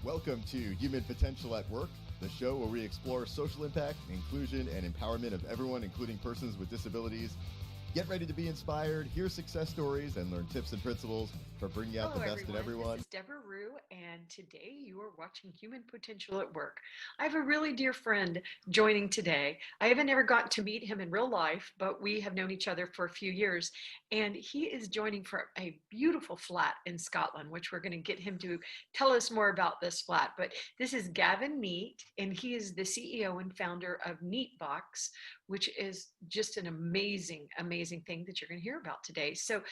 Welcome to Human Potential at Work, the show where we explore social impact, inclusion, and empowerment of everyone, including persons with disabilities. Get ready to be inspired, hear success stories, and learn tips and principles for bringing out the best in everyone. This is Debra, and today you are watching Human Potential at Work. I have a really dear friend joining today. I haven't ever gotten to meet him in real life, but we have known each other for a few years, and he is joining for a beautiful flat in Scotland, which we're going to get him to tell us more about this flat. But this is Gavin Neate, and he is the CEO and founder of Neatebox, which is just an amazing thing that you're going to hear about today. So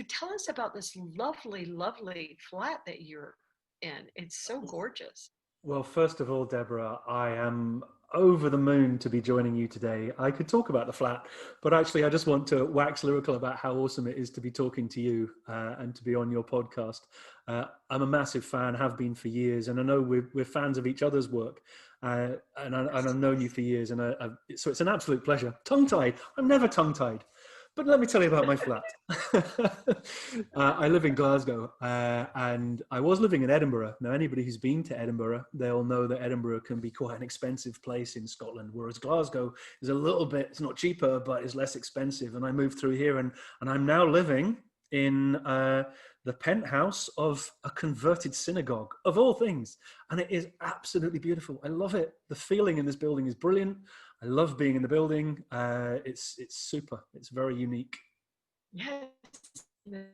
tell us about this lovely flat that you're in. It's so gorgeous. Well, first of all, Deborah, I am over the moon to be joining you today. I could talk about the flat, but actually I just want to wax lyrical about how awesome it is to be talking to you and to be on your podcast. I'm a massive fan, have been for years, and I know we're fans of each other's work. And I've known you for years, and so it's an absolute pleasure. Tongue-tied. I'm never tongue-tied. But let me tell you about my flat. I live in Glasgow, and I was living in Edinburgh. Now, anybody who's been to Edinburgh, they'll know that Edinburgh can be quite an expensive place in Scotland, whereas Glasgow is a little bit, it's not cheaper, but it's less expensive. And I moved through here, and I'm now living in the penthouse of a converted synagogue, of all things. And it is absolutely beautiful. I love it. The feeling in this building is brilliant. I love being in the building. It's super. It's very unique. Yes, the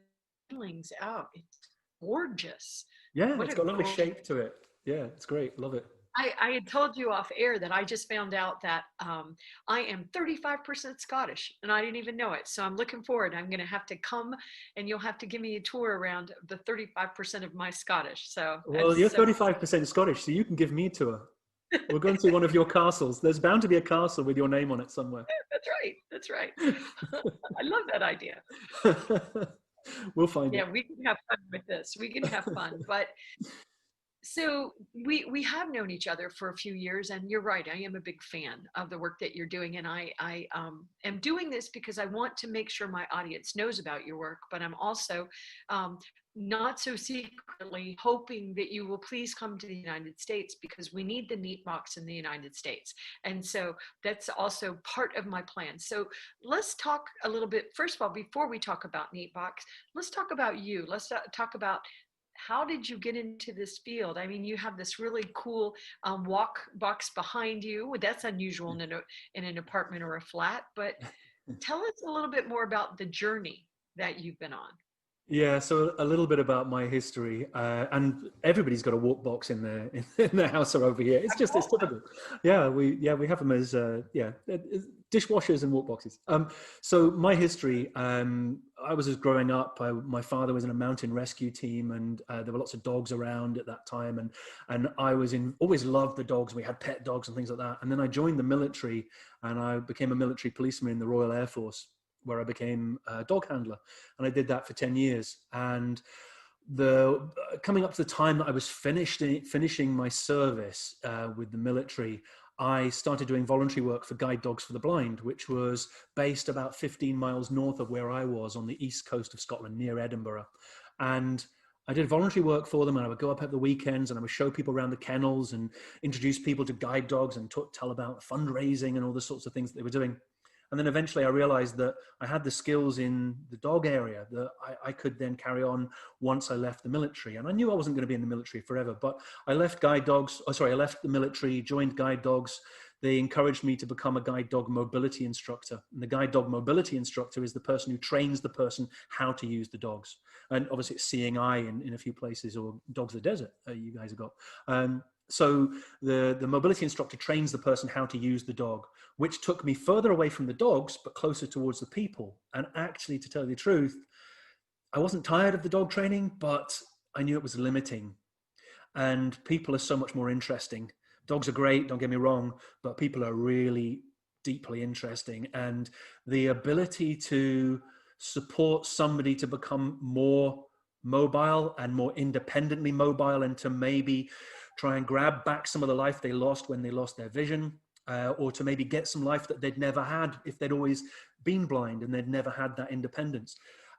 ceilings out. It's gorgeous. Yeah, it's got a lovely shape to it. Yeah, it's great. Love it. I had told you off air that I just found out that I am 35% Scottish, and I didn't even know it. So I'm looking forward. I'm going to have to come, and you'll have to give me a tour around the 35% of my Scottish. So well, you're 35% Scottish, so you can give me a tour. We're going to one of your castles. There's bound to be a castle with your name on it somewhere. That's right. I love that idea. We'll find it. Yeah, we can have fun with this. We can have fun. But so we have known each other for a few years, and you're right. I am a big fan of the work that you're doing, and I am doing this because I want to make sure my audience knows about your work. But I'm also not so secretly hoping that you will please come to the United States, because we need the Neatebox in the United States. And so that's also part of my plan. So let's talk a little bit, first of all, before we talk about Neatebox, let's talk about you. Let's talk about, how did you get into this field? I mean, you have this really cool walk box behind you. That's unusual in an apartment or a flat, but tell us a little bit more about the journey that you've been on. Yeah, so a little bit about my history, and everybody's got a walk box in their house or over here. It's typical. Yeah, we have them as dishwashers and walk boxes. So my history, I was just growing up. My father was in a mountain rescue team, and there were lots of dogs around at that time, and I always loved the dogs. We had pet dogs and things like that. And then I joined the military, and I became a military policeman in the Royal Air Force, where I became a dog handler, and I did that for 10 years. And coming up to the time that I was finishing my service with the military, I started doing voluntary work for Guide Dogs for the Blind, which was based about 15 miles north of where I was on the east coast of Scotland, near Edinburgh. And I did voluntary work for them, and I would go up at the weekends, and I would show people around the kennels and introduce people to guide dogs and tell about fundraising and all the sorts of things that they were doing. And then eventually I realized that I had the skills in the dog area that I could then carry on once I left the military. And I knew I wasn't going to be in the military forever, but I left the military, joined Guide Dogs. They encouraged me to become a guide dog mobility instructor. And the guide dog mobility instructor is the person who trains the person how to use the dogs. And obviously it's Seeing Eye in a few places, or Dogs of the Desert, you guys have got. So the mobility instructor trains the person how to use the dog, which took me further away from the dogs, but closer towards the people. And actually, to tell you the truth, I wasn't tired of the dog training, but I knew it was limiting. And people are so much more interesting. Dogs are great, don't get me wrong, but people are really deeply interesting. And the ability to support somebody to become more mobile and more independently mobile, and to maybe try and grab back some of the life they lost when they lost their vision, or to maybe get some life that they'd never had if they'd always been blind and they'd never had that independence.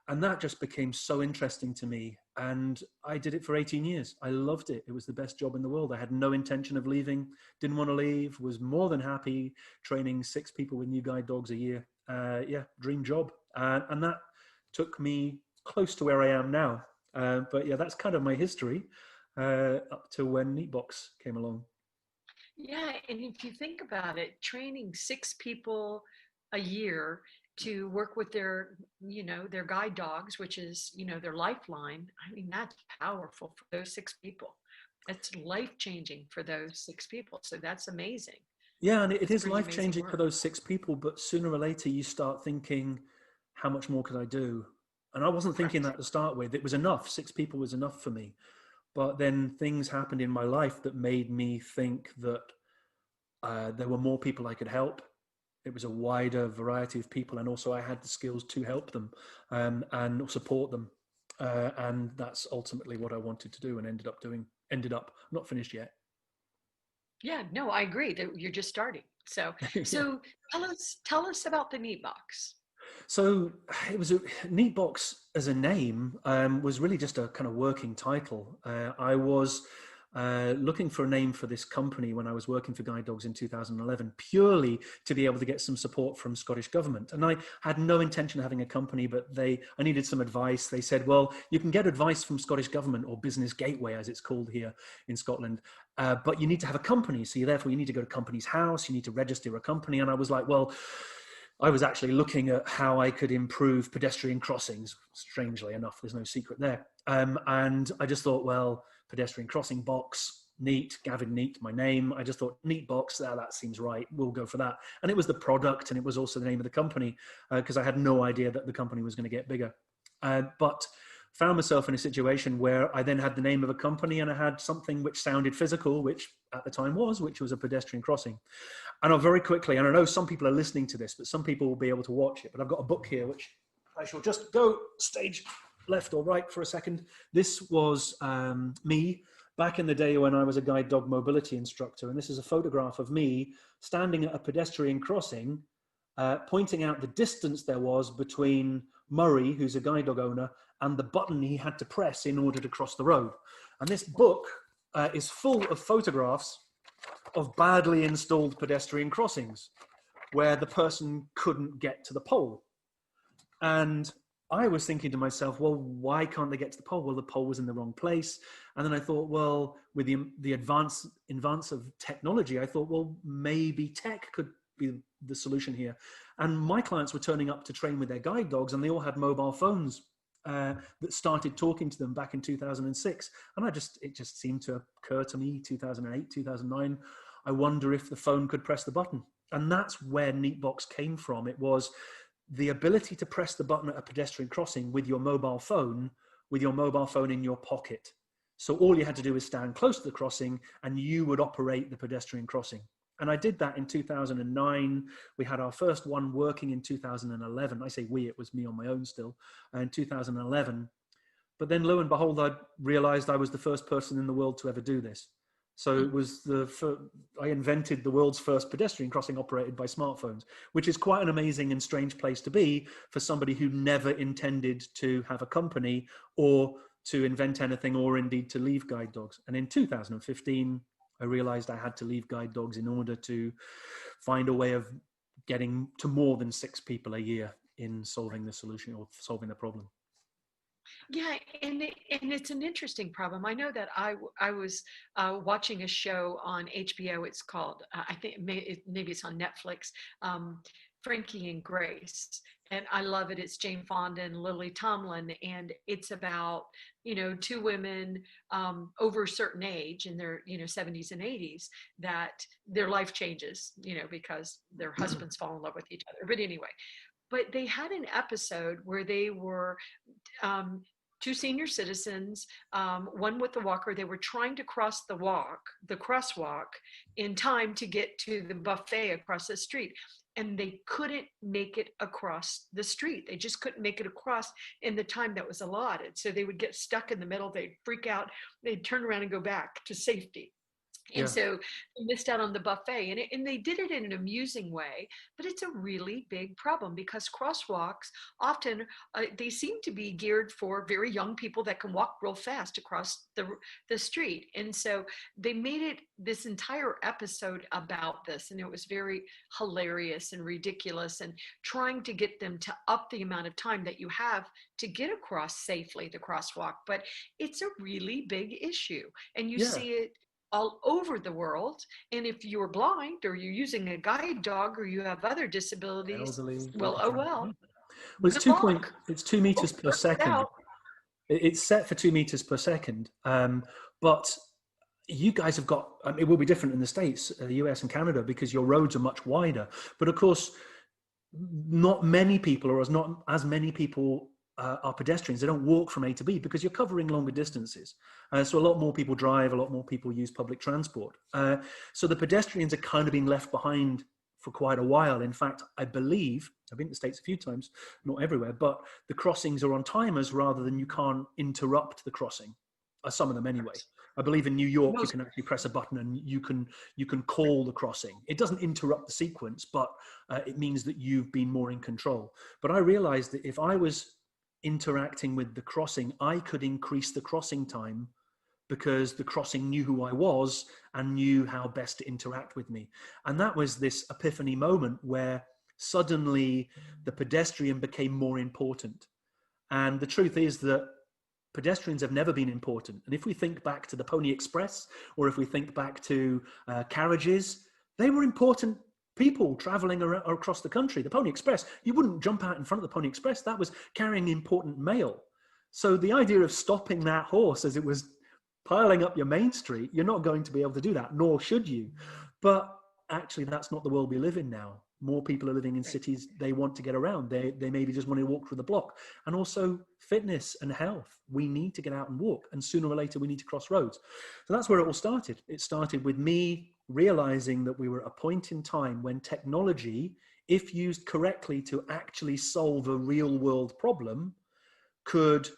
And that just became so interesting to me. And I did it for 18 years. I loved it. It was the best job in the world. I had no intention of leaving, didn't want to leave, was more than happy training 6 people with new guide dogs a year. Yeah, dream job. And that took me close to where I am now. But yeah, that's kind of my history up to when Neatebox came along. Yeah, and if you think about it, training 6 people a year to work with their, their guide dogs, which is, their lifeline. I mean, that's powerful for those 6 people. That's life changing for those 6 people. So that's amazing. Yeah, and it That's is pretty life amazing changing for work. those 6 people, but sooner or later you start thinking, how much more could I do? And I wasn't thinking Correct. that to start with. It was enough. 6 people was enough for me. But then things happened in my life that made me think that there were more people I could help. It was a wider variety of people, and also I had the skills to help them and support them. And that's ultimately what I wanted to do and ended up doing. Ended up not finished yet. Yeah, no, I agree that you're just starting. So, Yeah. so tell us about the Neat Box. So it was Neatebox as a name was really just a kind of working title. I was looking for a name for this company when I was working for Guide Dogs in 2011, purely to be able to get some support from Scottish government. And I had no intention of having a company, but I needed some advice. They said, well, you can get advice from Scottish government, or Business Gateway, as it's called here in Scotland. But you need to have a company. So therefore you need to go to Companies House, you need to register a company. And I was like, well, I was actually looking at how I could improve pedestrian crossings. Strangely enough, there's no secret there. And I just thought, well, pedestrian crossing box, neat, Gavin Neate, my name. I just thought, Neatebox, that seems right. We'll go for that. And it was the product, and it was also the name of the company, because I had no idea that the company was going to get bigger. But found myself in a situation where I then had the name of a company, and I had something which sounded physical, which at the time which was a pedestrian crossing. And I'll very quickly, and I know some people are listening to this, but some people will be able to watch it, but I've got a book here, which I shall just go stage left or right for a second. This was me back in the day when I was a guide dog mobility instructor. And this is a photograph of me standing at a pedestrian crossing, pointing out the distance there was between Murray, who's a guide dog owner, and the button he had to press in order to cross the road. And this book is full of photographs of badly installed pedestrian crossings where the person couldn't get to the pole. And I was thinking to myself, well, why can't they get to the pole? Well, the pole was in the wrong place. And then I thought, well, with the advance of technology, I thought, well, maybe tech could be the solution here. And my clients were turning up to train with their guide dogs, and they all had mobile phones that started talking to them back in 2006. And it just seemed to occur to me, 2008, 2009, I wonder if the phone could press the button. And that's where Neatebox came from. It was the ability to press the button at a pedestrian crossing with your mobile phone in your pocket. So all you had to do was stand close to the crossing and you would operate the pedestrian crossing. And I did that in 2009. We had our first one working in 2011. I say we, it was me on my own still, in 2011. But then lo and behold, I realized I was the first person in the world to ever do this. So it was I invented the world's first pedestrian crossing operated by smartphones, which is quite an amazing and strange place to be for somebody who never intended to have a company or to invent anything or indeed to leave guide dogs. And in 2015, I realized I had to leave guide dogs in order to find a way of getting to more than 6 people a year in solving the solution or solving the problem. Yeah, and it's an interesting problem. I know that I was watching a show on HBO. It's called I think maybe it's on Netflix. Frankie and Grace, and I love it. It's Jane Fonda and Lily Tomlin, and it's about 2 women over a certain age in their 70s and 80s that their life changes because their husbands fall in love with each other. But anyway, but they had an episode where they were 2 senior citizens, one with the walker. They were trying to cross the crosswalk in time to get to the buffet across the street. And they couldn't make it across the street. They just couldn't make it across in the time that was allotted. So they would get stuck in the middle. They'd freak out. They'd turn around and go back to safety. And Yeah. so they missed out on the buffet, and they did it in an amusing way, but it's a really big problem because crosswalks often, they seem to be geared for very young people that can walk real fast across the street. And so they made it this entire episode about this, and it was very hilarious and ridiculous, and trying to get them to up the amount of time that you have to get across safely the crosswalk. But it's a really big issue, and you Yeah. see it all over the world. And if you're blind or you're using a guide dog or you have other disabilities, Elderly. well, oh well, Well, good luck. it's 2 meters Hope it per works second. out. It's set for 2 meters per second. But you guys have got, it will be different in the States, the US and Canada, because your roads are much wider. But of course, not many people, or not as many people are pedestrians. They don't walk from A to B because you're covering longer distances. So a lot more people drive, a lot more people use public transport. So the pedestrians are kind of being left behind for quite a while. In fact, I believe, I've been to the States a few times, not everywhere, but the crossings are on timers rather than you can't interrupt the crossing. Some of them anyway. I believe in New York, you can actually press a button and you can call the crossing. It doesn't interrupt the sequence, but it means that you've been more in control. But I realized that if I was interacting with the crossing, I could increase the crossing time because the crossing knew who I was and knew how best to interact with me. And that was this epiphany moment where suddenly the pedestrian became more important. And the truth is that pedestrians have never been important. And if we think back to the Pony Express, or if we think back to carriages, they were important people traveling across the country. The Pony Express, you wouldn't jump out in front of the Pony Express. That was carrying important mail. So the idea of stopping that horse as it was piling up your main street, you're not going to be able to do that, nor should you. But actually, that's not the world we live in now. More people are living in cities. They want to get around. They maybe just want to walk through the block. And also fitness and health. We need to get out and walk. And sooner or later, we need to cross roads. So that's where it all started. It started with me realizing that we were at a point in time when technology, if used correctly to actually solve a real world problem, could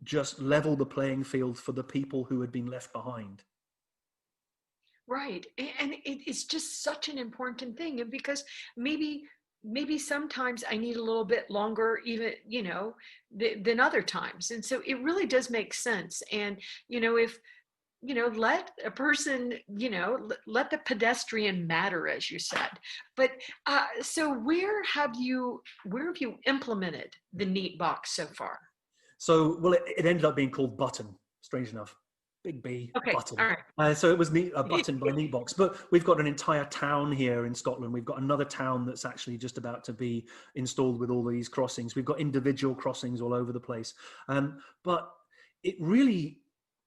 just level the playing field for the people who had been left behind. Right. And it's just such an important thing. And because maybe sometimes I need a little bit longer, even, than other times. And so it really does make sense. And, if, let a person, let the pedestrian matter, as you said. But so where have you implemented the Neatebox so far? So, well, it ended up being called Button, strange enough. Big B, Okay, Button. all right. So it was a Button by Neatebox. But we've got an entire town here in Scotland. We've got another town that's actually just about to be installed with all these crossings. We've got individual crossings all over the place. But it really,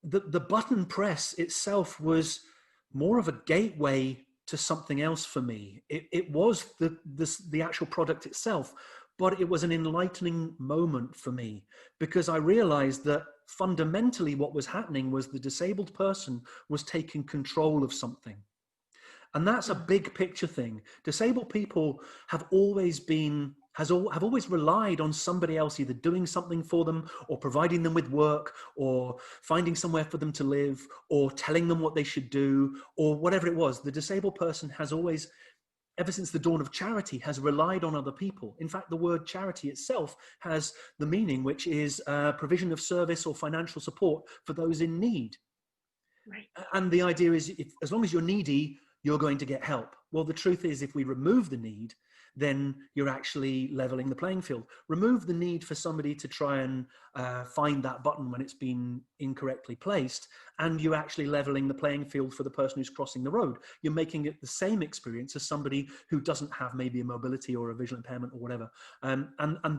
the button press itself was more of a gateway to something else for me. It was the actual product itself, but it was an enlightening moment for me because I realized that fundamentally what was happening was the disabled person was taking control of something. And that's a big picture thing. Disabled people have always relied on somebody else either doing something for them or providing them with work or finding somewhere for them to live or telling them what they should do or whatever it was. The disabled person has always, ever since the dawn of charity, has relied on other people. In fact, the word charity itself has the meaning, which is provision of service or financial support for those in need. Right. And the idea is, as long as you're needy, you're going to get help. Well, the truth is, if we remove the need, then you're actually leveling the playing field. Remove the need for somebody to try and find that button when it's been incorrectly placed, and you're actually leveling the playing field for the person who's crossing the road. You're making it the same experience as somebody who doesn't have maybe a mobility or a visual impairment or whatever. And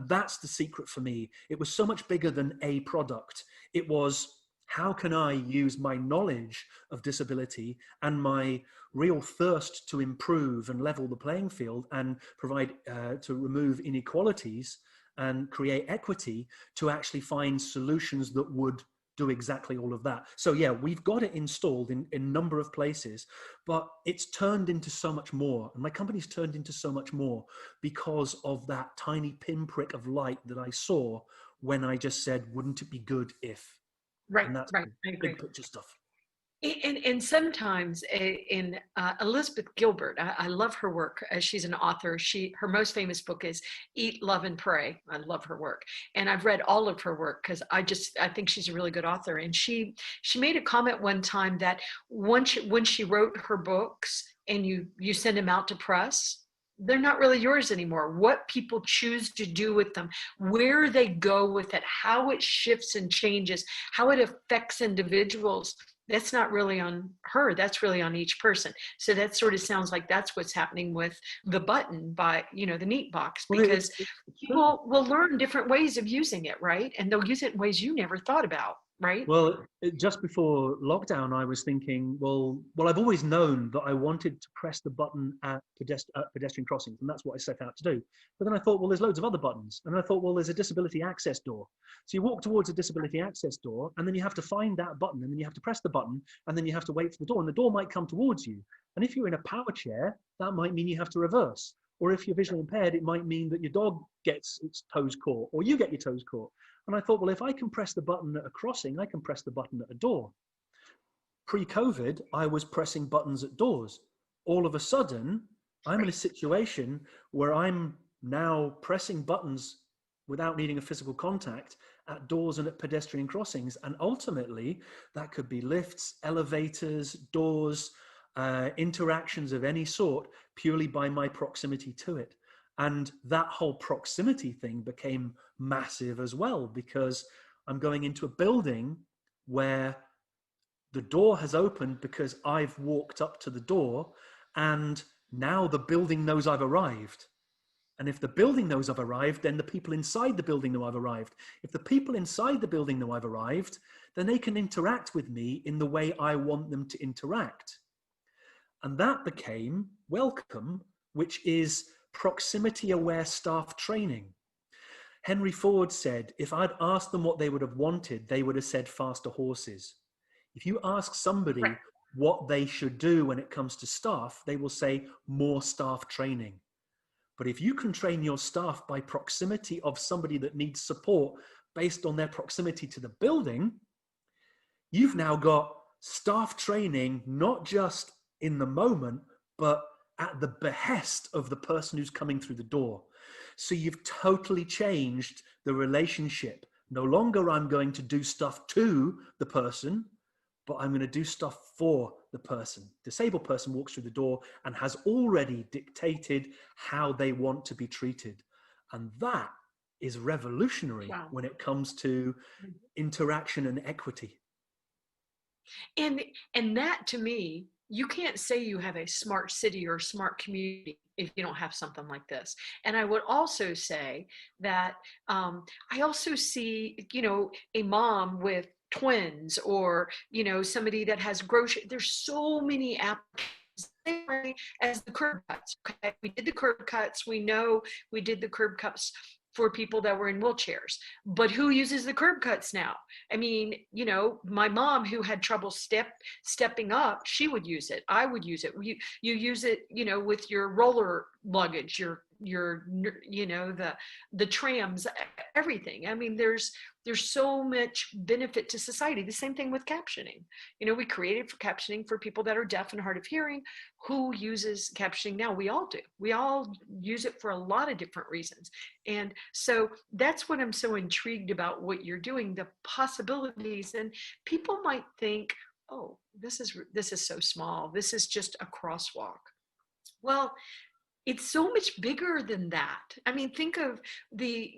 that's the secret for me. It was so much bigger than a product. It was, how can I use my knowledge of disability and my real thirst to improve and level the playing field and provide, to remove inequalities and create equity, to actually find solutions that would do exactly all of that. So yeah, we've got it installed in a number of places, but it's turned into so much more. And my company's turned into so much more because of that tiny pinprick of light that I saw when I just said, wouldn't it be good if? Right, And that's right. I agree. big picture stuff. And sometimes in Elizabeth Gilbert, I love her work. She's an author. Her most famous book is Eat, Love, and Pray. I love her work, and I've read all of her work because I think she's a really good author. And she made a comment one time that when she wrote her books and you send them out to press, they're not really yours anymore. What people choose to do with them, where they go with it, how it shifts and changes, how it affects individuals, that's not really on her, that's really on each person. So that sort of sounds like that's what's happening with the button by, the Neatebox, because people will learn different ways of using it, right? And they'll use it in ways you never thought about, right? Well, just before lockdown, I was thinking, well, I've always known that I wanted to press the button at pedestrian crossings, and that's what I set out to do. But then I thought, well, there's loads of other buttons. And then I thought, well, there's a disability access door. So you walk towards a disability access door, and then you have to find that button, and then you have to press the button, and then you have to wait for the door, and the door might come towards you. And if you're in a power chair, that might mean you have to reverse. Or if you're visually impaired, it might mean that your dog gets its toes caught, or you get your toes caught. And I thought, well, if I can press the button at a crossing, I can press the button at a door. Pre-COVID, I was pressing buttons at doors. All of a sudden, I'm in a situation where I'm now pressing buttons without needing a physical contact at doors and at pedestrian crossings. And ultimately, that could be lifts, elevators, doors, interactions of any sort, purely by my proximity to it. And that whole proximity thing became massive as well, because I'm going into a building where the door has opened because I've walked up to the door, and now the building knows I've arrived. And if the building knows I've arrived, then the people inside the building know I've arrived. If the people inside the building know I've arrived, then they can interact with me in the way I want them to interact. And that became Welcome, which is proximity-aware staff training. Henry Ford said, if I'd asked them what they would have wanted, they would have said faster horses. If you ask somebody what they should do when it comes to staff, they will say more staff training. But if you can train your staff by proximity of somebody that needs support based on their proximity to the building, you've now got staff training, not just in the moment, but at the behest of the person who's coming through the door. So you've totally changed the relationship. No longer I'm going to do stuff to the person, but I'm going to do stuff for the person. Disabled person walks through the door and has already dictated how they want to be treated. And that is revolutionary when it comes to interaction and equity. And that, to me, you can't say you have a smart city or smart community if you don't have something like this. And I would also say that I also see, a mom with twins, or, somebody that has grocery. There's so many apps as the curb cuts. Okay? We did the curb cuts. We know we did the curb cuts for people that were in wheelchairs, but who uses the curb cuts now? I mean, my mom, who had trouble stepping up, she would use it. I would use it. You use it, with your roller luggage, your the trams, everything. I mean, there's so much benefit to society. The same thing with captioning. We created for captioning for people that are deaf and hard of hearing. Who uses captioning now? We all do. We all use it for a lot of different reasons. And so that's what I'm so intrigued about what you're doing, the possibilities. And people might think, oh, this is so small. This is just a crosswalk. Well, it's so much bigger than that. I mean, think of the,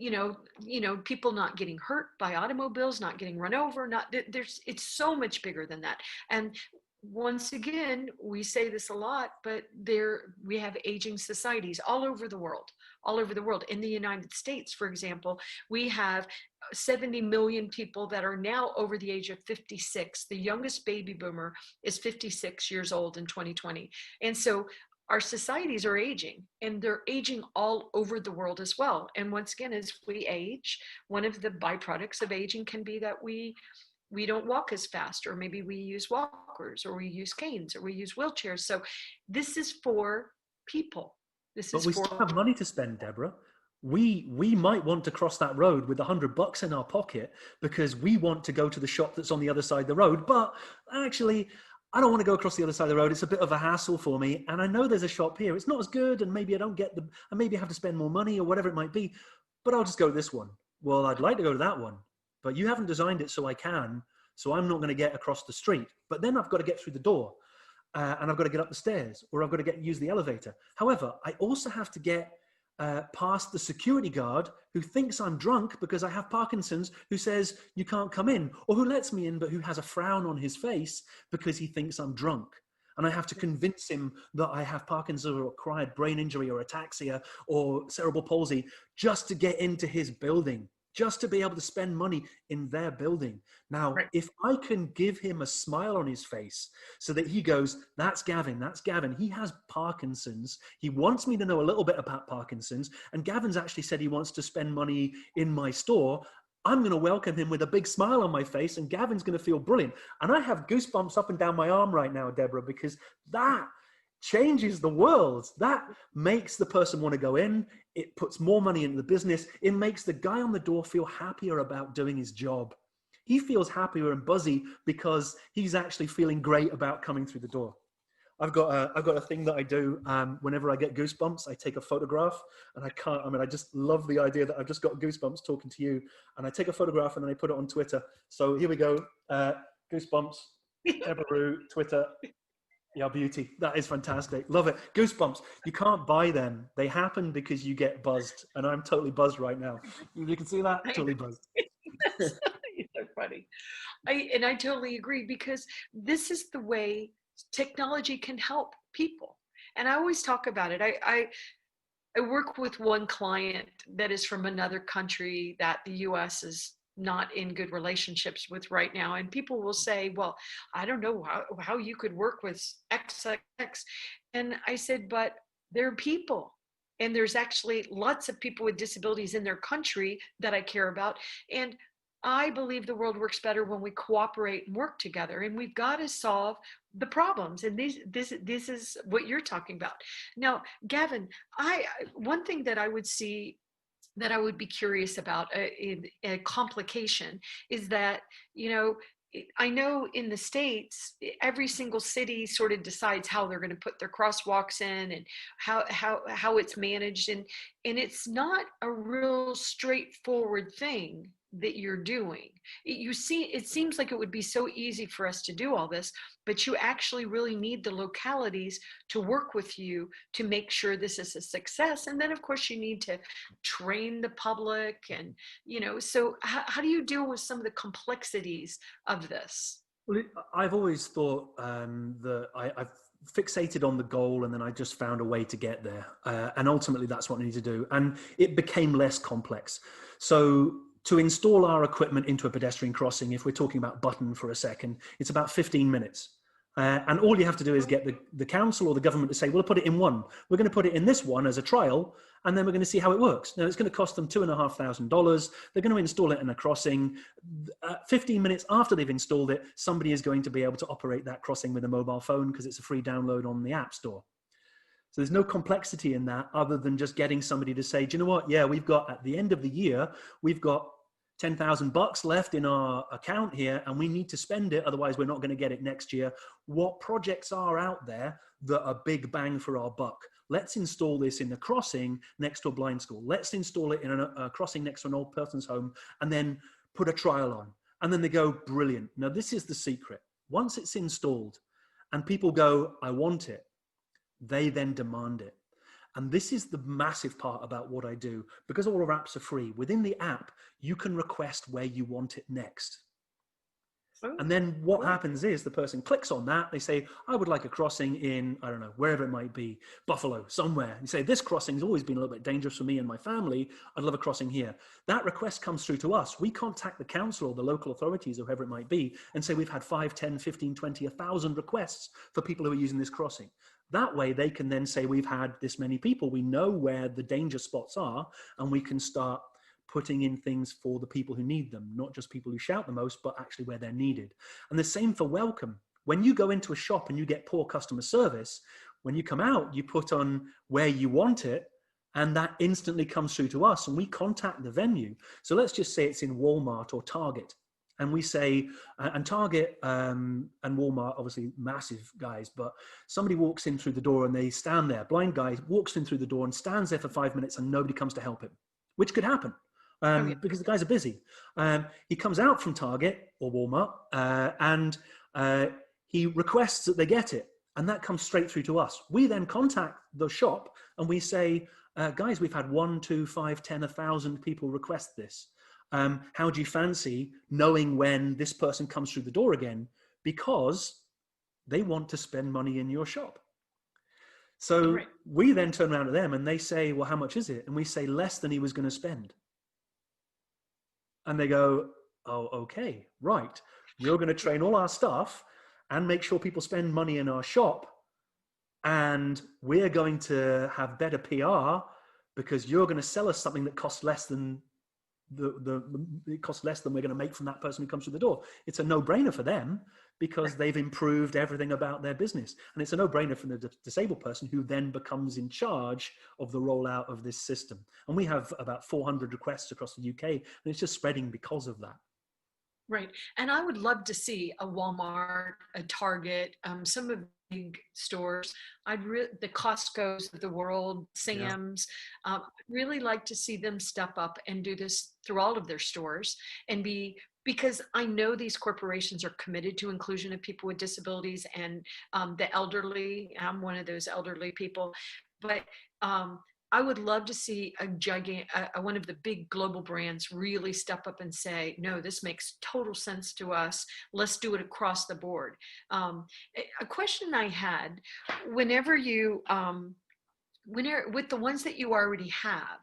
people not getting hurt by automobiles, not getting run over, it's so much bigger than that. And once again, we say this a lot, but we have aging societies all over the world. In the United States, for example, we have 70 million people that are now over the age of 56. The youngest baby boomer is 56 years old in 2020. And so our societies are aging, and they're aging all over the world as well. And once again, as we age, one of the byproducts of aging can be that we don't walk as fast, or maybe we use walkers, or we use canes, or we use wheelchairs. So this is for people. But we still have money to spend, Deborah. We might want to cross that road with $100 in our pocket because we want to go to the shop that's on the other side of the road. But actually, I don't want to go across the other side of the road. It's a bit of a hassle for me. And I know there's a shop here. It's not as good. And maybe I don't get and maybe I have to spend more money or whatever it might be, but I'll just go to this one. Well, I'd like to go to that one, but you haven't designed it so I can. So I'm not going to get across the street, but then I've got to get through the door and I've got to get up the stairs or I've got to use the elevator. However, I also have to get past the security guard who thinks I'm drunk because I have Parkinson's, who says you can't come in, or who lets me in but who has a frown on his face because he thinks I'm drunk. And I have to convince him that I have Parkinson's or acquired brain injury or ataxia or cerebral palsy just to get into his building, just to be able to spend money in their building. Now, if I can give him a smile on his face so that he goes, that's Gavin, he has Parkinson's. He wants me to know a little bit about Parkinson's. And Gavin's actually said he wants to spend money in my store. I'm going to welcome him with a big smile on my face and Gavin's going to feel brilliant. And I have goosebumps up and down my arm right now, Deborah, because that changes the world. That makes the person want to go in. It puts more money into the business. It makes the guy on the door feel happier about doing his job. He feels happier and buzzy because he's actually feeling great about coming through the door. I've got a thing that I do whenever I get goosebumps. I take a photograph, and I just love the idea that I've just got goosebumps talking to you, and I take a photograph and then I put it on Twitter. So here we go, goosebumps, Debra, Twitter. Yeah, beauty. That is fantastic. Love it. Goosebumps. You can't buy them. They happen because you get buzzed, and I'm totally buzzed right now. You can see that? Totally buzzed. You're so funny. I totally agree, because this is the way technology can help people. And I always talk about it. I work with one client that is from another country that the US is not in good relationships with right now. And people will say, well, I don't know how you could work with XX. And I said, but they're people. And there's actually lots of people with disabilities in their country that I care about. And I believe the world works better when we cooperate and work together, and we've got to solve the problems. And this is what you're talking about. Now, Gavin, one thing that I would see that I would be curious about in a complication is that, I know in the States, every single city sort of decides how they're going to put their crosswalks in and how it's managed. And it's not a real straightforward thing that you're doing. It seems like it would be so easy for us to do all this, but you actually really need the localities to work with you to make sure this is a success. And then of course you need to train the public and, so how do you deal with some of the complexities of this? Well, I've always thought that I've fixated on the goal and then I just found a way to get there. And ultimately that's what I need to do. And it became less complex. So to install our equipment into a pedestrian crossing, if we're talking about Button for a second, it's about 15 minutes. And all you have to do is get the council or the government to say, we'll put it in one. We're going to put it in this one as a trial, and then we're going to see how it works. Now, it's going to cost them $2,500. They're going to install it in a crossing. 15 minutes after they've installed it, somebody is going to be able to operate that crossing with a mobile phone because it's a free download on the App Store. So there's no complexity in that other than just getting somebody to say, do you know what? Yeah, we've got, at the end of the year, we've got $10,000 left in our account here and we need to spend it. Otherwise, we're not going to get it next year. What projects are out there that are big bang for our buck? Let's install this in a crossing next to a blind school. Let's install it in a crossing next to an old person's home and then put a trial on. And then they go, brilliant. Now, this is the secret. Once it's installed and people go, I want it, they then demand it. And this is the massive part about what I do. Because all our apps are free, within the app, you can request where you want it next. And then what happens is the person clicks on that. They say, I would like a crossing in, I don't know, wherever it might be, Buffalo, somewhere. You say, this crossing has always been a little bit dangerous for me and my family. I'd love a crossing here. That request comes through to us. We contact the council or the local authorities or whoever it might be and say, we've had 5, 10, 15, 20, 1,000 requests for people who are using this crossing. That way they can then say, we've had this many people. We know where the danger spots are and we can start putting in things for the people who need them, not just people who shout the most, but actually where they're needed. And the same for welcome. When you go into a shop and you get poor customer service, when you come out, you put on where you want it, and that instantly comes through to us and we contact the venue. So let's just say it's in Walmart or Target. And we say, and Target and Walmart, obviously massive guys, but somebody walks in through the door and they stand there, blind guy walks in through the door and stands there for 5 minutes and nobody comes to help him, which could happen because the guys are busy. He comes out from Target or Walmart and he requests that they get it. And that comes straight through to us. We then contact the shop and we say, guys, we've had 1, 2, 5, 10, 1,000 people request this. How do you fancy knowing when this person comes through the door again? Because they want to spend money in your shop. So we then turn around to them and they say, well, how much is it? And we say less than he was going to spend. And they go, oh, okay, right. You're going to train all our staff and make sure people spend money in our shop. And we're going to have better PR because you're going to sell us something that costs less than it costs less than we're going to make from that person who comes through the door. It's a no-brainer for them because they've improved everything about their business. And it's a no-brainer for the disabled person who then becomes in charge of the rollout of this system. And we have about 400 requests across the UK, and it's just spreading because of that. Right. And I would love to see a Walmart, a Target, some of the big stores. The Costco's of the world, Sam's, really like to see them step up and do this through all of their stores and because I know these corporations are committed to inclusion of people with disabilities and the elderly. I'm one of those elderly people, but I would love to see one of the big global brands really step up and say, no, this makes total sense to us. Let's do it across the board. A question I had, with the ones that you already have,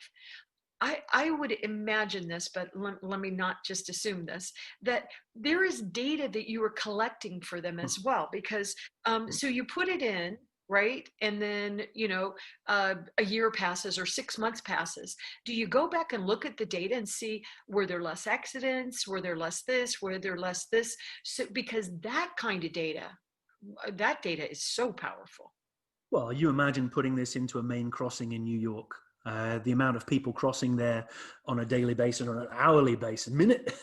I would imagine this, but let me not just assume this, that there is data that you are collecting for them as well, because so you put it in, right? And then, a year passes or 6 months passes. Do you go back and look at the data and see, were there less accidents? Were there less this? Were there less this? So, because that kind of data is so powerful. Well, you imagine putting this into a main crossing in New York. The amount of people crossing there on a daily basis or an hourly basis,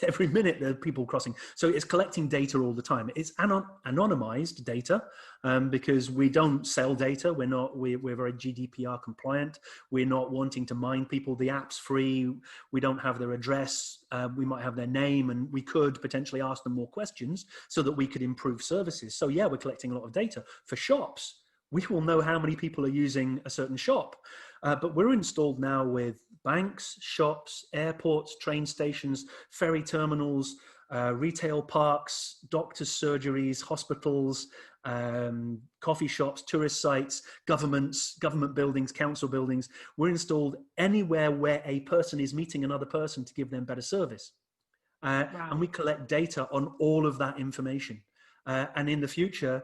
every minute there are people crossing. So it's collecting data all the time. It's anonymized data because we don't sell data. We're very GDPR compliant. We're not wanting to mine people. The app's free. We don't have their address. We might have their name, and we could potentially ask them more questions so that we could improve services. So yeah, we're collecting a lot of data. For shops, we will know how many people are using a certain shop. But we're installed now with banks, shops, airports, train stations, ferry terminals, retail parks, doctors' surgeries, hospitals, coffee shops, tourist sites, government buildings, council buildings. We're installed anywhere where a person is meeting another person to give them better service. Wow. And we collect data on all of that information. And in the future,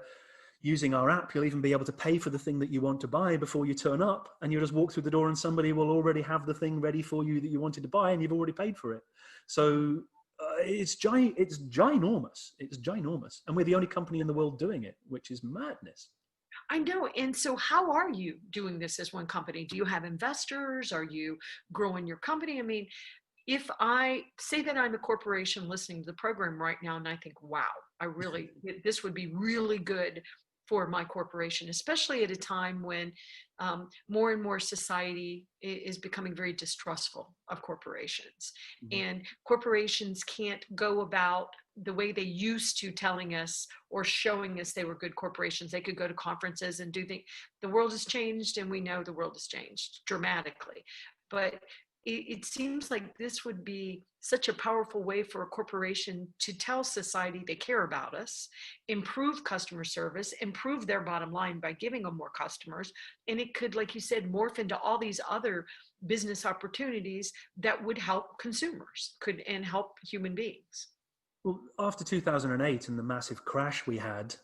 using our app, you'll even be able to pay for the thing that you want to buy before you turn up, and you'll just walk through the door and somebody will already have the thing ready for you that you wanted to buy and you've already paid for it. So it's ginormous. It's ginormous. And we're the only company in the world doing it, which is madness. I know. And so how are you doing this as one company? Do you have investors? Are you growing your company? I mean, if I say that I'm a corporation listening to the program right now and I think, wow, this would be really good for my corporation, especially at a time when more and more society is becoming very distrustful of corporations. Mm-hmm. And corporations can't go about the way they used to telling us or showing us they were good corporations. They could go to conferences and do things. The world has changed, and we know the world has changed dramatically. But it seems like this would be such a powerful way for a corporation to tell society they care about us, improve customer service, improve their bottom line by giving them more customers. And it could, like you said, morph into all these other business opportunities that would help consumers and help human beings. Well, after 2008 and the massive crash we had,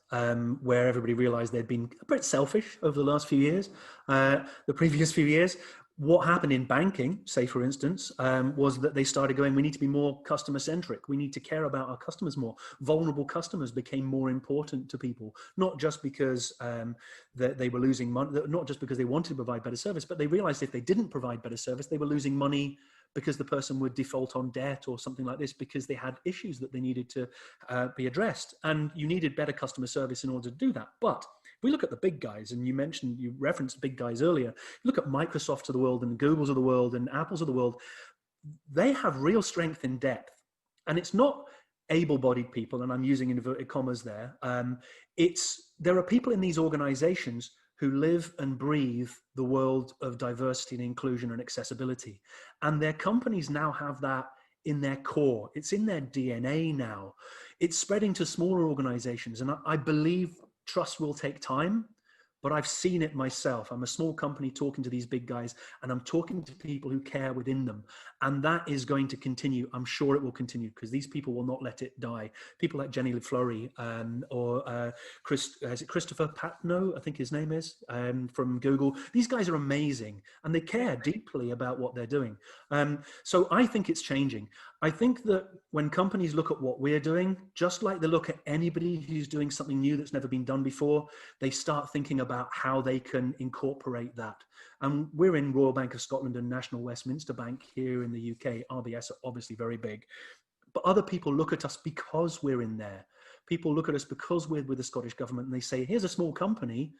where everybody realized they'd been a bit selfish over the last few years, the previous few years, what happened in banking, say for instance, was that they started going, we need to be more customer centric. We need to care about our customers more. Vulnerable customers became more important to people, not just because they were losing money, not just because they wanted to provide better service, but they realized if they didn't provide better service, they were losing money because the person would default on debt or something like this because they had issues that they needed to be addressed. And you needed better customer service in order to do that. But if we look at the big guys, and you referenced big guys earlier, look at Microsofts of the world and Googles of the world and Apples of the world, they have real strength in depth. And it's not able-bodied people, and I'm using inverted commas there. There are people in these organizations who live and breathe the world of diversity and inclusion and accessibility. And their companies now have that in their core. It's in their DNA now. It's spreading to smaller organizations. And I believe trust will take time, but I've seen it myself. I'm a small company talking to these big guys, and I'm talking to people who care within them. And that is going to continue. I'm sure it will continue because these people will not let it die. People like Jenny LeFleury or Christopher Patno, I think his name is, from Google. These guys are amazing, and they care deeply about what they're doing. So I think it's changing. I think that when companies look at what we're doing, just like they look at anybody who's doing something new that's never been done before, they start thinking about how they can incorporate that. And we're in Royal Bank of Scotland and National Westminster Bank here in the UK. RBS are obviously very big. But other people look at us because we're in there. People look at us because we're with the Scottish government, and they say, here's a small company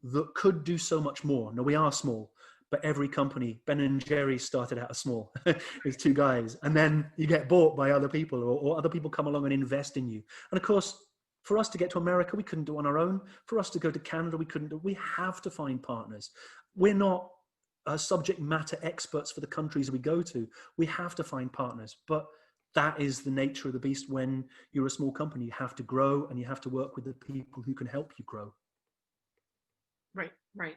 that could do so much more. Now, we are small. But every company, Ben and Jerry started out as small. It's two guys. And then you get bought by other people, or other people come along and invest in you. And of course, for us to get to America, we couldn't do it on our own. For us to go to Canada, we couldn't do. We have to find partners. We're not subject matter experts for the countries we go to. We have to find partners. But that is the nature of the beast when you're a small company. You have to grow, and you have to work with the people who can help you grow. Right, right.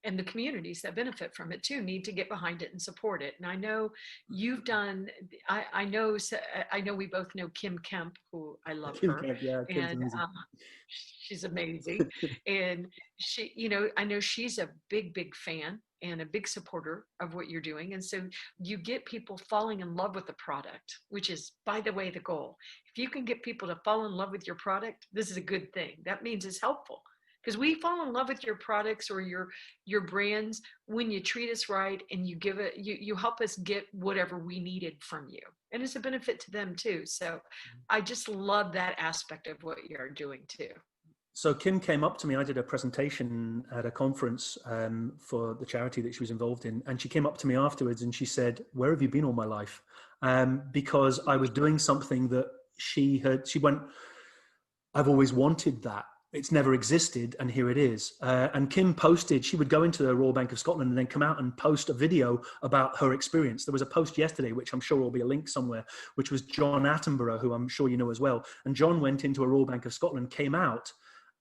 And the communities that benefit from it too need to get behind it and support it. And I know you've done. I know we both know Kim Kemp, who I love her, Kemp, yeah, and she's amazing. And she, I know she's a big fan and a big supporter of what you're doing. And so you get people falling in love with the product, which is, by the way, the goal. If you can get people to fall in love with your product, this is a good thing. That means it's helpful. Because we fall in love with your products or your brands when you treat us right and you give it, you help us get whatever we needed from you. And it's a benefit to them too. So I just love that aspect of what you're doing too. So Kim came up to me. I did a presentation at a conference for the charity that she was involved in. And she came up to me afterwards and she said, where have you been all my life? Because I was doing something that she went, I've always wanted that. It's never existed, and here it is. And Kim posted, she would go into the Royal Bank of Scotland and then come out and post a video about her experience. There was a post yesterday, which I'm sure will be a link somewhere, which was John Attenborough, who I'm sure you know as well. And John went into a Royal Bank of Scotland, came out,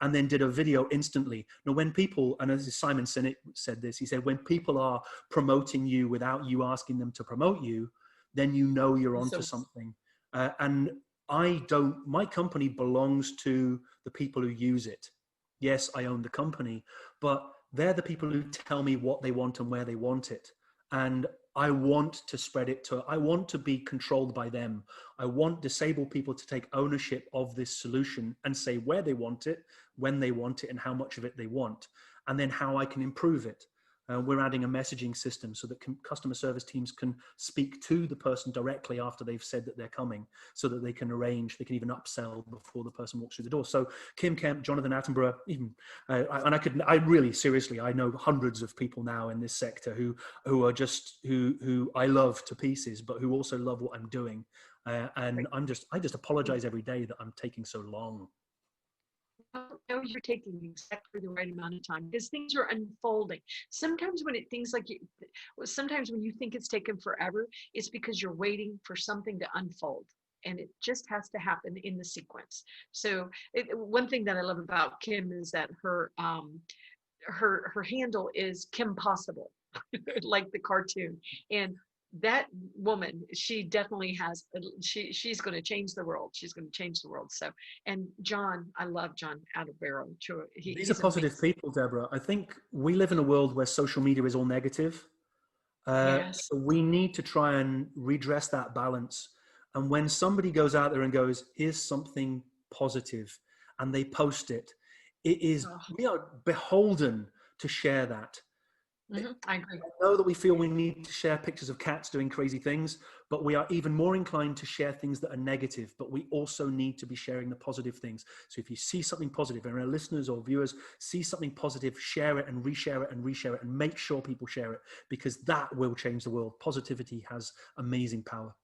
and then did a video instantly. Now, when people, and as Simon Sinek said this, he said, when people are promoting you without you asking them to promote you, then you know you're onto something. And my company belongs to the people who use it. Yes, I own the company, but they're the people who tell me what they want and where they want it. And I want to spread it I want to be controlled by them. I want disabled people to take ownership of this solution and say where they want it, when they want it, and how much of it they want, and then how I can improve it. We're adding a messaging system so that customer service teams can speak to the person directly after they've said that they're coming, so that they can even upsell before the person walks through the door. So Kim Kemp, Jonathan Attenborough, I know hundreds of people now in this sector who I love to pieces, but who also love what I'm doing. And I just apologize every day that I'm taking so long. No, you're taking exactly the right amount of time because things are unfolding. Sometimes when sometimes when you think it's taken forever, it's because you're waiting for something to unfold, and it just has to happen in the sequence. So one thing that I love about Kim is that her handle is Kim Possible, like the cartoon. And that woman, she definitely has, she's going to change the world. She's going to change the world. So, and John, I love John Attenborough. These are positive people, Deborah. I think we live in a world where social media is all negative. Yes. So we need to try and redress that balance. And when somebody goes out there and goes, here's something positive, and they post it, we are beholden to share that. I agree. I know that we feel we need to share pictures of cats doing crazy things, but we are even more inclined to share things that are negative, but we also need to be sharing the positive things. So if you see something positive and our listeners or viewers see something positive, share it and reshare it and reshare it and make sure people share it, because that will change the world. Positivity has amazing power.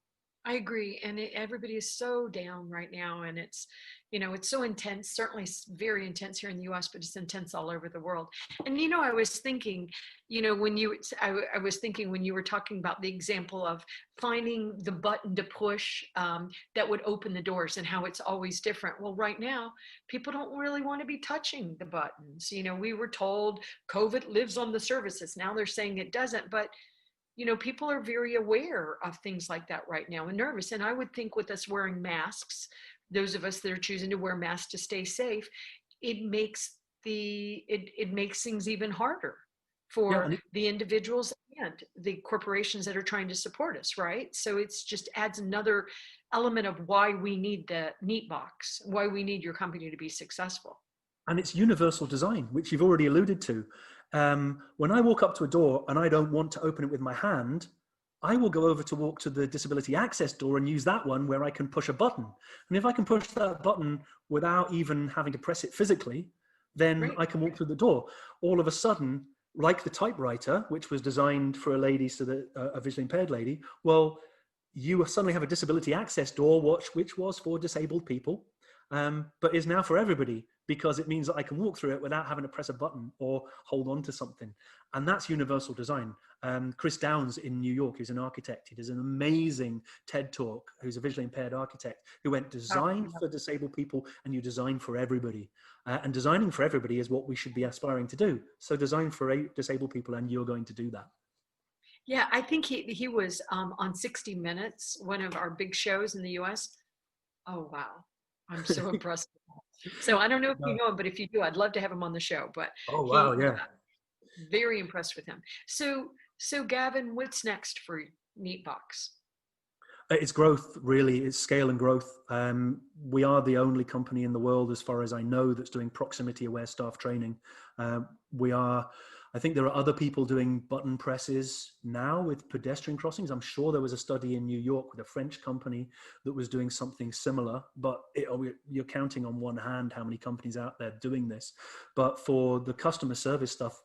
I agree. And everybody is so down right now. And it's, it's so intense, certainly very intense here in the US, but it's intense all over the world. And, I was thinking, I was thinking when you were talking about the example of finding the button to push that would open the doors and how it's always different. Well, right now, people don't really want to be touching the buttons. We were told COVID lives on the services. Now they're saying it doesn't, but people are very aware of things like that right now and nervous. And I would think with us wearing masks, those of us that are choosing to wear masks to stay safe, it makes it makes things even harder for the individuals and the corporations that are trying to support us, right? So it's just adds another element of why we need the Neatebox, why we need your company to be successful. And it's universal design, which you've already alluded to. When I walk up to a door and I don't want to open it with my hand, I will go over to walk to the disability access door and use that one where I can push a button. And if I can push that button without even having to press it physically, then I can walk through the door. All of a sudden, like the typewriter, which was designed for a lady, so that a visually impaired lady, well, you suddenly have a disability access door, which was for disabled people, but is now for everybody, because it means that I can walk through it without having to press a button or hold on to something. And that's universal design. Chris Downs in New York, who's an architect, he does an amazing TED talk, who's a visually impaired architect, who went design for disabled people and you design for everybody. And designing for everybody is what we should be aspiring to do. So design for disabled people and you're going to do that. Yeah, I think he was on 60 Minutes, one of our big shows in the US. Oh, wow. I'm so impressed. So I don't know if you know him, but if you do, I'd love to have him on the show. But very impressed with him. So Gavin, what's next for Neatebox? It's growth, really. It's scale and growth. We are the only company in the world, as far as I know, that's doing proximity-aware staff training. I think there are other people doing button presses now with pedestrian crossings. I'm sure there was a study in New York with a French company that was doing something similar, but you're counting on one hand how many companies out there doing this. But for the customer service stuff,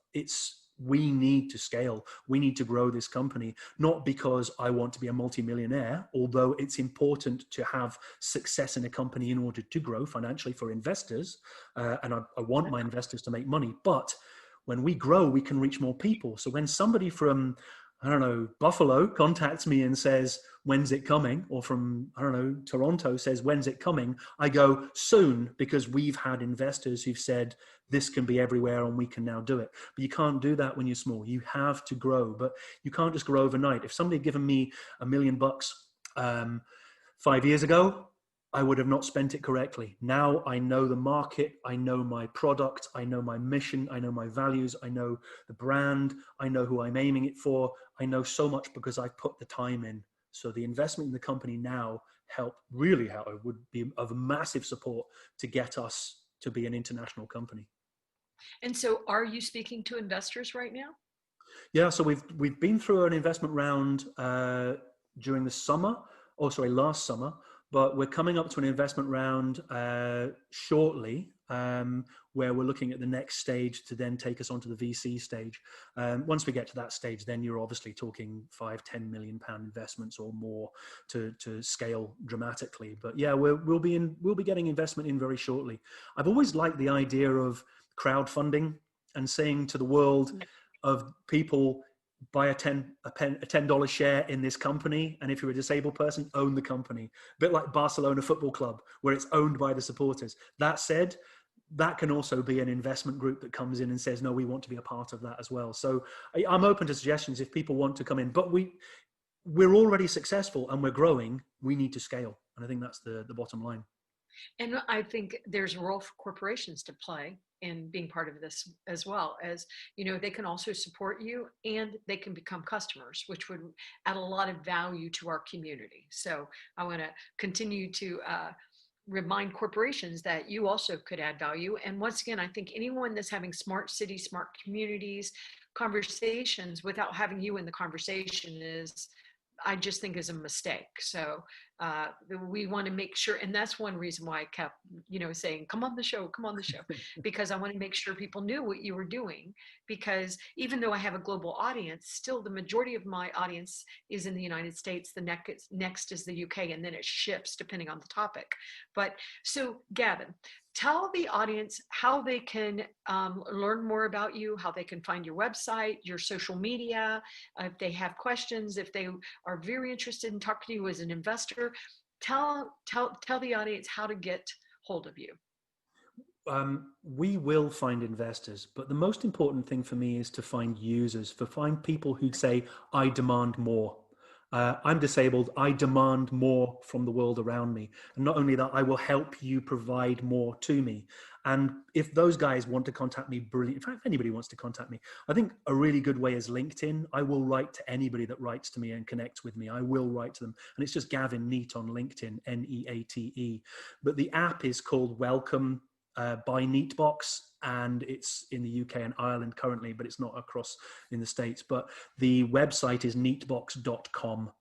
we need to scale. We need to grow this company, not because I want to be a multimillionaire, although it's important to have success in a company in order to grow financially for investors. And I want my investors to make money, but when we grow, we can reach more people. So when somebody from, I don't know, Buffalo contacts me and says, when's it coming? Or from, I don't know, Toronto says, when's it coming? I go, soon, because we've had investors who've said, this can be everywhere and we can now do it. But you can't do that when you're small. You have to grow, but you can't just grow overnight. If somebody had given me $1 million 5 years ago, I would have not spent it correctly. Now I know the market, I know my product, I know my mission, I know my values, I know the brand, I know who I'm aiming it for. I know so much because I've put the time in. So the investment in the company now would be of massive support to get us to be an international company. And so are you speaking to investors right now? Yeah, so we've been through an investment round during the summer, last summer. But we're coming up to an investment round shortly, where we're looking at the next stage to then take us onto the VC stage. Once we get to that stage, then you're obviously talking £5-10 million investments or more to scale dramatically. But yeah, we'll be getting investment in very shortly. I've always liked the idea of crowdfunding and saying to the world of people, buy a $10 share in this company, and if you're a disabled person, own the company. A bit like Barcelona Football Club, where it's owned by the supporters. That said, that can also be an investment group that comes in and says, no, we want to be a part of that as well. So I'm open to suggestions if people want to come in, but we're already successful and we're growing. We need to scale. And I think that's the bottom line. And I think there's a role for corporations to play in being part of this, as well as, they can also support you and they can become customers, which would add a lot of value to our community. So I want to continue to remind corporations that you also could add value. And once again, I think anyone that's having smart cities, smart communities, conversations without having you in the conversation I just think is a mistake. So we want to make sure, and that's one reason why I kept, saying, come on the show, because I want to make sure people knew what you were doing. Because even though I have a global audience, still the majority of my audience is in the United States. The next is the UK, and then it shifts depending on the topic. But so Gavin, tell the audience how they can learn more about you, how they can find your website, your social media, if they have questions, if they are very interested in talking to you as an investor. Tell the audience how to get hold of you. We will find investors, but the most important thing for me is to find users, find people who say, I demand more. I'm disabled. I demand more from the world around me. And not only that, I will help you provide more to me. And if those guys want to contact me, brilliant. In fact, if anybody wants to contact me, I think a really good way is LinkedIn. I will write to anybody that writes to me and connects with me. I will write to them. And it's just Gavin Neate on LinkedIn, Neate. But the app is called Welcome by Neatebox, and it's in the UK and Ireland currently, but it's not across in the States. But the website is neatebox.com,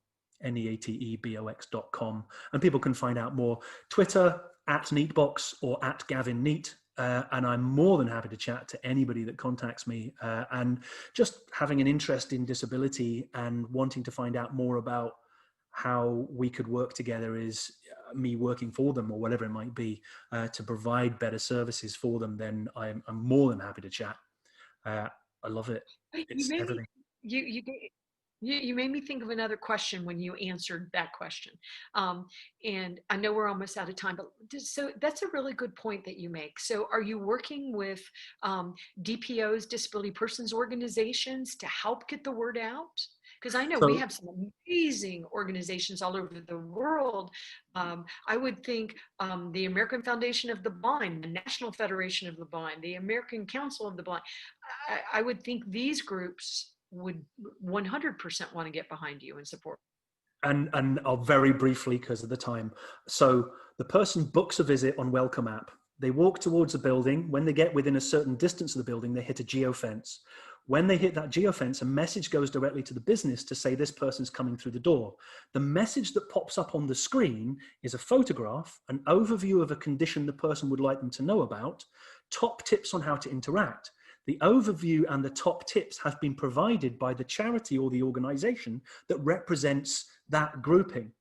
neatebox.com, and people can find out more. Twitter @Neatebox or @Gavin Neate. And I'm more than happy to chat to anybody that contacts me. And just having an interest in disability and wanting to find out more about how we could work together is me working for them or whatever it might be to provide better services for them, then I'm more than happy to chat. I love it. It's everything. You made me think of another question when you answered that question. And I know we're almost out of time, but so that's a really good point that you make. So are you working with DPOs, disability persons organizations, to help get the word out? Because I know we have some amazing organizations all over the world. I would think the American Foundation of the Blind, the National Federation of the Blind, the American Council of the Blind, I would think these groups would 100% want to get behind you and support. And I'll very briefly, because of the time. So the person books a visit on Welcome app. They walk towards the building. When they get within a certain distance of the building, they hit a geofence. When they hit that geofence, a message goes directly to the business to say this person's coming through the door. The message that pops up on the screen is a photograph, an overview of a condition the person would like them to know about, top tips on how to interact. The overview and the top tips have been provided by the charity or the organization that represents that grouping.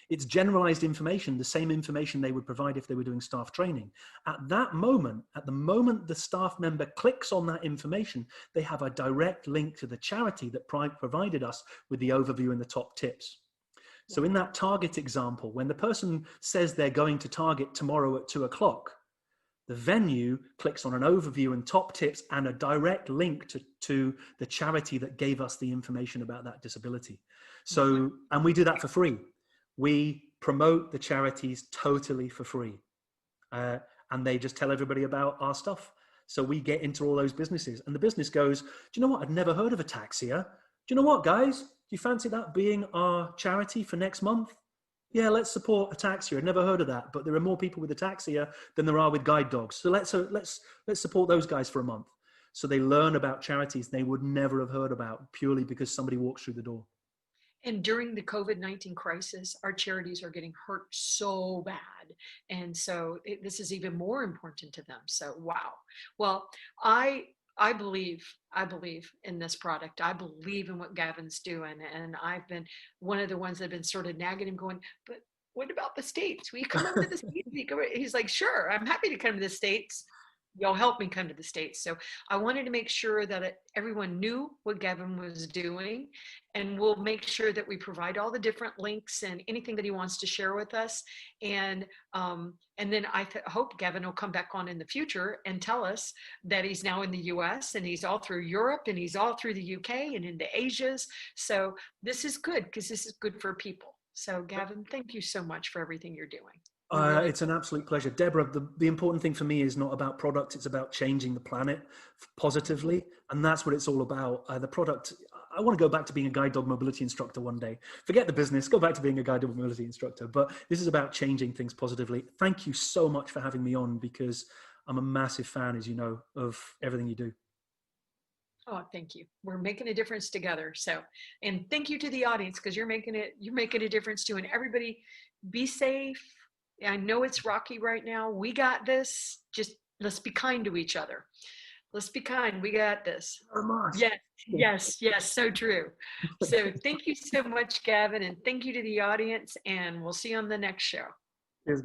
It's generalized information, the same information they would provide if they were doing staff training. At that moment, at the moment the staff member clicks on that information, they have a direct link to the charity that provided us with the overview and the top tips. So in that Target example, when the person says they're going to Target tomorrow at 2:00, the venue clicks on an overview and top tips and a direct link to the charity that gave us the information about that disability. So, and we do that for free. We promote the charities totally for free. And they just tell everybody about our stuff. So we get into all those businesses and the business goes, do you know what? I'd never heard of Ataxia. Do you know what, guys? Do you fancy that being our charity for next month? Yeah, let's support Ataxia. I'd never heard of that, but there are more people with Ataxia than there are with guide dogs. So let's support those guys for a month. So they learn about charities they would never have heard about purely because somebody walks through the door. And during the COVID-19 crisis, our charities are getting hurt so bad. And so this is even more important to them. So, wow. Well, I believe in this product. I believe in what Gavin's doing. And I've been one of the ones that have been sort of nagging him going, but what about the States? Will you come over to the States? He's like, sure, I'm happy to come to the States. Y'all help me come to the States. So I wanted to make sure that everyone knew what Gavin was doing, and we'll make sure that we provide all the different links and anything that he wants to share with us. And then I hope Gavin will come back on in the future and tell us that he's now in the US and he's all through Europe and he's all through the UK and into Asia's. So this is good because this is good for people. So Gavin, thank you so much for everything you're doing. It's an absolute pleasure. Debra, the important thing for me is not about product, it's about changing the planet positively. And that's what it's all about. The product, I want to go back to being a guide dog mobility instructor one day. Forget the business, go back to being a guide dog mobility instructor. But this is about changing things positively. Thank you so much for having me on, because I'm a massive fan, as you know, of everything you do. Oh, thank you. We're making a difference together. So, and thank you to the audience, because you're making a difference too. And everybody, be safe. I know it's rocky right now. We got this. Just let's be kind to each other. Let's be kind. We got this. Yes, yes, yes. So true. So thank you so much, Gavin, and thank you to the audience. And we'll see you on the next show. Cheers, guys.